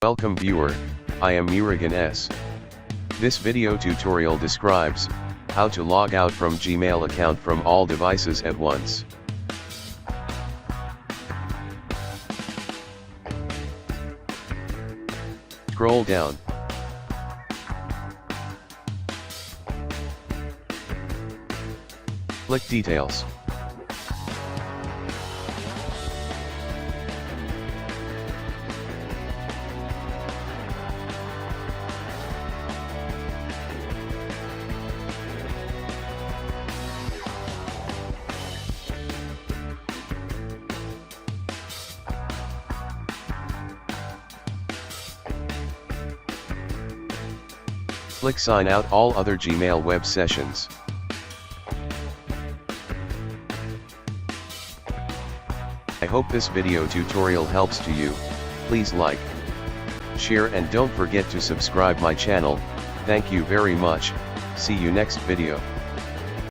Welcome viewer, I am Murugan S. This video tutorial describes how to log out from Gmail account from all devices at once. Scroll down. Click Details. Click Sign out all other Gmail web sessions. I hope this video tutorial helps to you. Please like, share and don't forget to subscribe my channel. Thank you very much. See you next video.